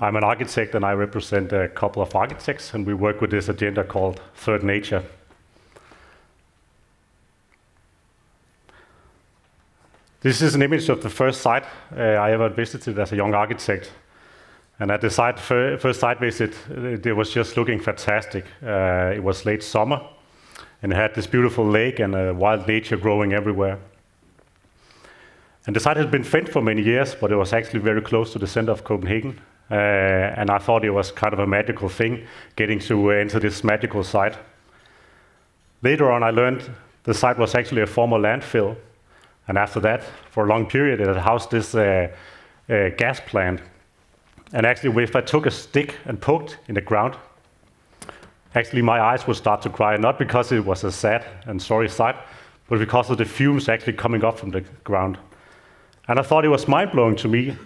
I'm an architect and I represent a couple of architects, and we work with this agenda called Third Nature. This is an image of the first site I ever visited as a young architect. And at the first site visit, it was just looking fantastic. It was late summer, and it had this beautiful lake and wild nature growing everywhere. And the site had been fenced for many years, but it was actually very close to the center of Copenhagen. And I thought it was kind of a magical thing, getting to enter this magical site. Later on, I learned the site was actually a former landfill. And after that, for a long period, it had housed this gas plant. And actually, if I took a stick and poked in the ground, actually my eyes would start to cry, not because it was a sad and sorry sight, but because of the fumes actually coming up from the ground. And I thought it was mind-blowing to me.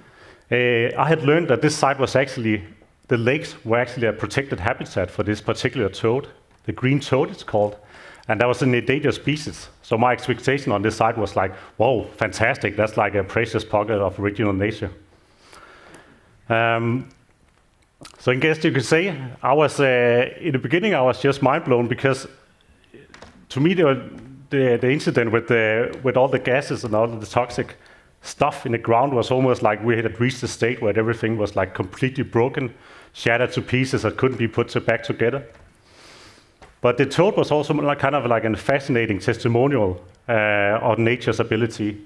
I had learned that this site was actually, the lakes were actually a protected habitat for this particular toad, the green toad it's called, and that was an endangered species. So my expectation on this site was like, whoa, fantastic, that's like a precious pocket of regional nature. So I guess you could say, I was, in the beginning I was just mind-blown because to me the incident with all the gases and all of the toxic stuff in the ground was almost like we had reached a state where everything was like completely broken, shattered to pieces that couldn't be put back together. But the toad was also kind of like a fascinating testimonial of nature's ability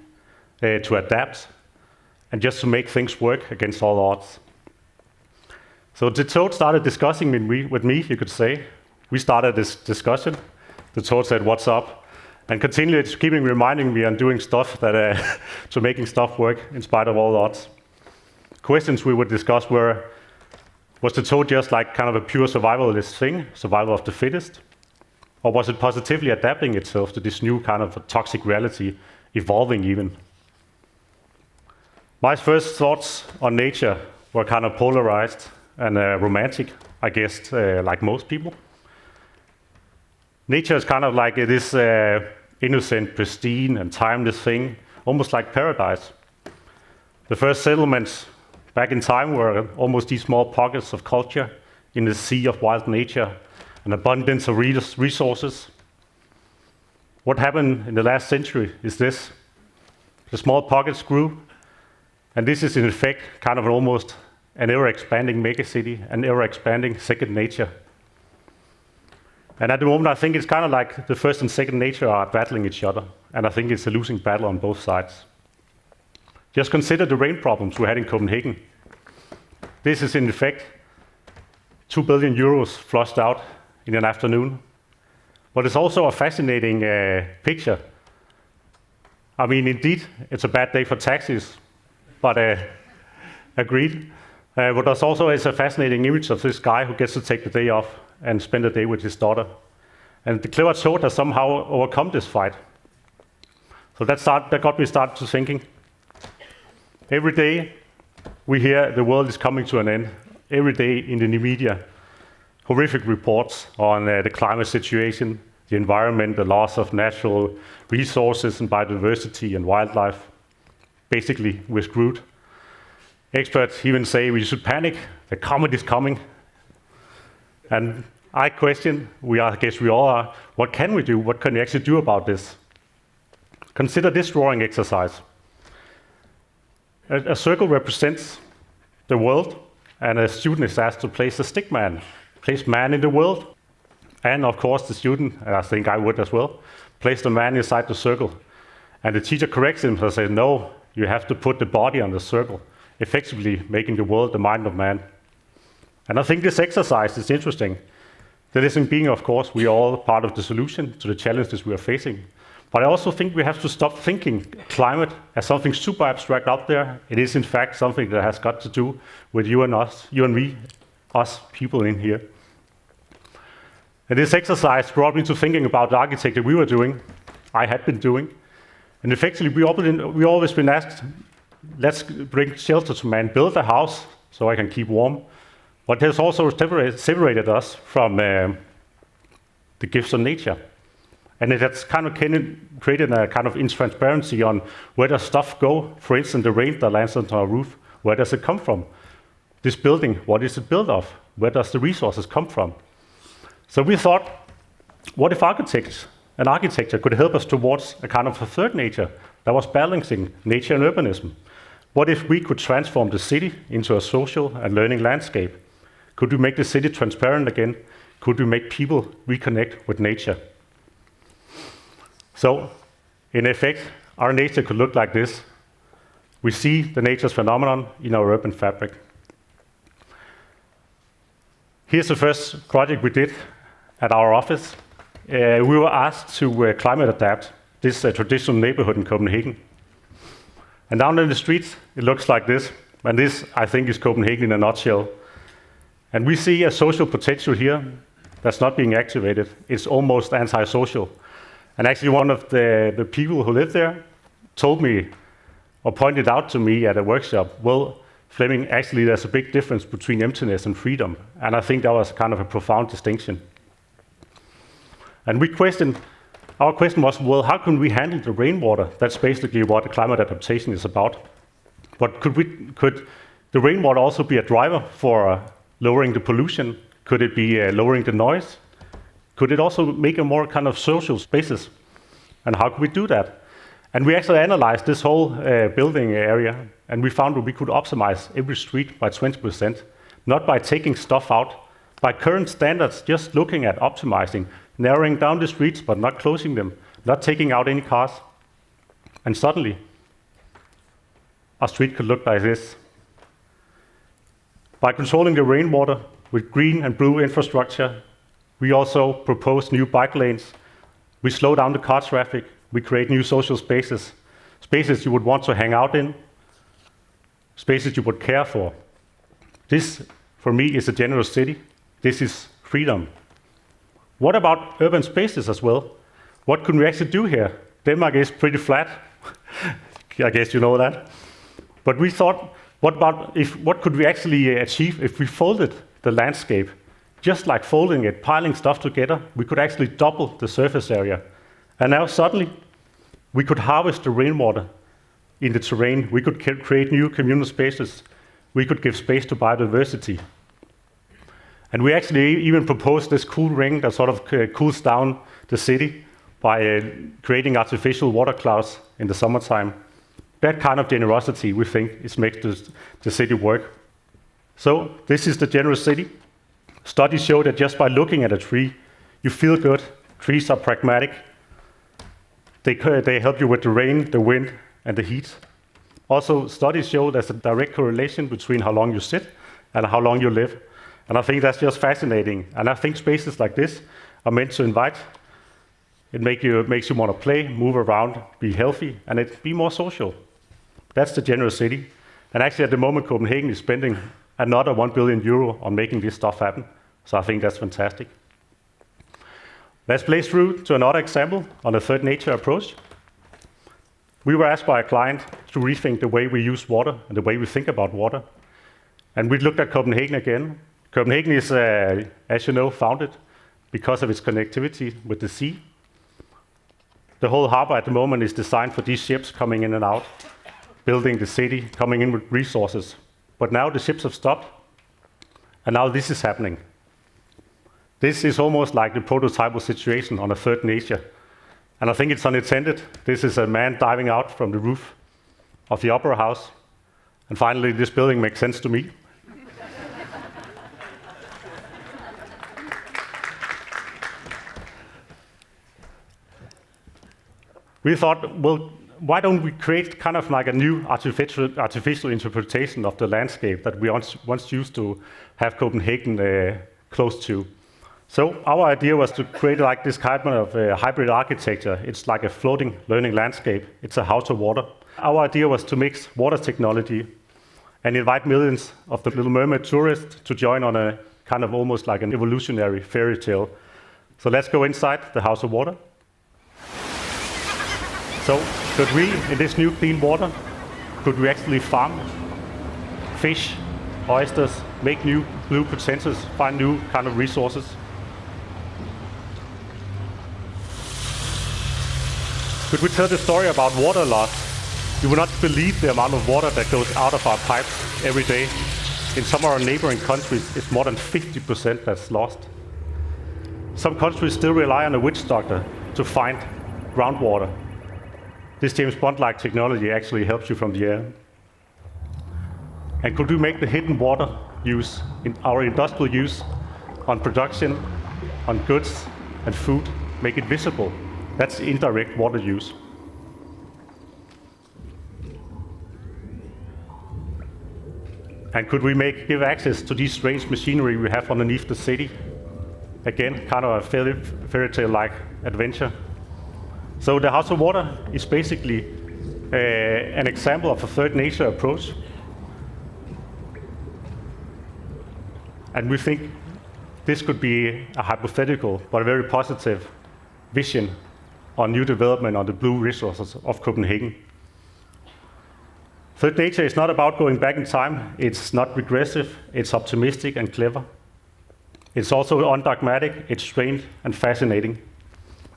to adapt and just to make things work against all odds. So the toad started discussing with me, you could say. We started this discussion. The toad said, "What's up?" And continued keeping reminding me on doing stuff that to making stuff work in spite of all odds. Questions we would discuss were, was the toad just like kind of a pure survivalist thing, survival of the fittest? Or was it positively adapting itself to this new kind of toxic reality, evolving even? My first thoughts on nature were kind of polarized and romantic, I guess, like most people. Nature is kind of like this innocent, pristine, and timeless thing, almost like paradise. The first settlements back in time were almost these small pockets of culture in the sea of wild nature, an abundance of resources. What happened in the last century is this. The small pockets grew, and this is in effect kind of almost an ever-expanding megacity, an ever-expanding second nature. And at the moment, I think it's kind of like the first and second nature are battling each other, and I think it's a losing battle on both sides. Just consider the rain problems we had in Copenhagen. This is in effect 2 billion euros flushed out in an afternoon. But it's also a fascinating picture. I mean, indeed, it's a bad day for taxis, but agreed. But there's also is a fascinating image of this guy who gets to take the day off and spend the day with his daughter. And the clever toad has somehow overcome this fight. So that got me started to thinking. Every day we hear the world is coming to an end. Every day in the media, horrific reports on the climate situation, the environment, the loss of natural resources and biodiversity and wildlife. Basically, we're screwed. Experts even say we should panic, the comet is coming. And I question, I guess we all are, what can we do? What can we actually do about this? Consider this drawing exercise. A circle represents the world, and a student is asked to place a stick man, place man in the world. And of course the student, and I think I would as well, place the man inside the circle. And the teacher corrects him and says, no, you have to put the body on the circle, effectively making the world the mind of man. And I think this exercise is interesting. The reason being, of course, we are all part of the solution to the challenges we are facing. But I also think we have to stop thinking climate as something super abstract out there. It is in fact something that has got to do with you and us, you and me, us people in here. And this exercise brought me to thinking about the architecture we were doing, I had been doing. And effectively, we always been asked, let's bring shelter to man, build a house so I can keep warm. But it has also separated us from the gifts of nature. And it has kind of created a kind of intransparency on where does stuff go. For instance, the rain that lands on our roof, where does it come from? this building, what is it built of? Where does the resources come from? So we thought, what if architecture could help us towards a kind of a third nature that was balancing nature and urbanism? What if we could transform the city into a social and learning landscape? Could we make the city transparent again? Could we make people reconnect with nature? So, in effect, our nature could look like this. We see the nature's phenomenon in our urban fabric. Here's the first project we did at our office. We were asked to climate adapt this traditional neighborhood in Copenhagen. And down in the streets, it looks like this. And this, I think, is Copenhagen in a nutshell. And we see a social potential here that's not being activated. It's almost antisocial. And actually one of the people who live there told me, or pointed out to me at a workshop, well, Flemming, actually there's a big difference between emptiness and freedom. And I think that was kind of a profound distinction. And our question was, well, how can we handle the rainwater? That's basically what the climate adaptation is about. But could the rainwater also be a driver for lowering the pollution? Could it be lowering the noise? Could it also make a more kind of social spaces? And how could we do that? And we actually analyzed this whole building area, and we found that we could optimize every street by 20%, not by taking stuff out, by current standards, just looking at optimizing, narrowing down the streets but not closing them, not taking out any cars. And suddenly, our street could look like this. By controlling the rainwater with green and blue infrastructure, we also propose new bike lanes. We slow down the car traffic. We create new social spaces, spaces you would want to hang out in, spaces you would care for. This, for me, is a generous city. This is freedom. What about urban spaces as well? What could we actually do here? Denmark is pretty flat. I guess you know that. But we thought, what could we actually achieve if we folded the landscape? Just like folding it, piling stuff together, we could actually double the surface area. And now suddenly, we could harvest the rainwater in the terrain. We could create new communal spaces. We could give space to biodiversity. And we actually even proposed this cool ring that sort of cools down the city by creating artificial water clouds in the summertime. That kind of generosity, we think, makes the city work. So this is the generous city. Studies show that just by looking at a tree, you feel good. Trees are pragmatic. They help you with the rain, the wind, and the heat. Also, studies show there's a direct correlation between how long you sit and how long you live. And I think that's just fascinating. And I think spaces like this are meant to invite. It makes you want to play, move around, be healthy, and be more social. That's the generous city. And actually, at the moment, Copenhagen is spending another 1 billion euro on making this stuff happen. So I think that's fantastic. Let's play through to another example on a third nature approach. We were asked by a client to rethink the way we use water and the way we think about water. And we looked at Copenhagen again. Copenhagen is, as you know, founded because of its connectivity with the sea. The whole harbor at the moment is designed for these ships coming in and out, building the city, coming in with resources. But now the ships have stopped, and now this is happening. This is almost like the prototypal situation on a third nature. And I think it's unintended. This is a man diving out from the roof of the opera house. And finally, this building makes sense to me. We thought, well, why don't we create kind of like a new artificial interpretation of the landscape that we once used to have Copenhagen close to? So our idea was to create like this kind of hybrid architecture. It's like a floating learning landscape. It's a house of water. Our idea was to mix water technology and invite millions of the Little Mermaid tourists to join on a kind of almost like an evolutionary fairy tale. So let's go inside the house of water. So could we, in this new clean water, could we actually farm fish, oysters, make new blue potentials, find new kind of resources? Could we tell the story about water loss? You will not believe the amount of water that goes out of our pipes every day. in some of our neighboring countries, it's more than 50% that's lost. Some countries still rely on a witch doctor to find groundwater. This James Bond-like technology actually helps you from the air. And could we make the hidden water use, in our industrial use, on production, on goods and food, make it visible? That's indirect water use. And could we give access to these strange machinery we have underneath the city? Again, kind of a fairy tale-like adventure. So the House of Water is basically an example of a third nature approach. And we think this could be a hypothetical, but a very positive vision on new development on the blue resources of Copenhagen. Third nature is not about going back in time. It's not regressive. It's optimistic and clever. It's also undogmatic. It's strange and fascinating.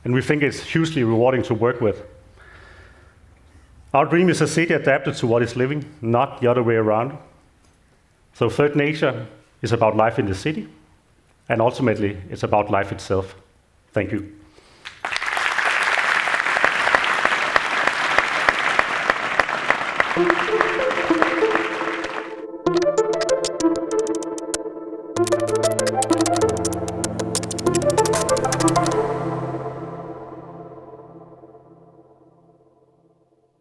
And we think it's hugely rewarding to work with. Our dream is a city adapted to what is living, not the other way around. So third nature is about life in the city, and ultimately, it's about life itself. Thank you.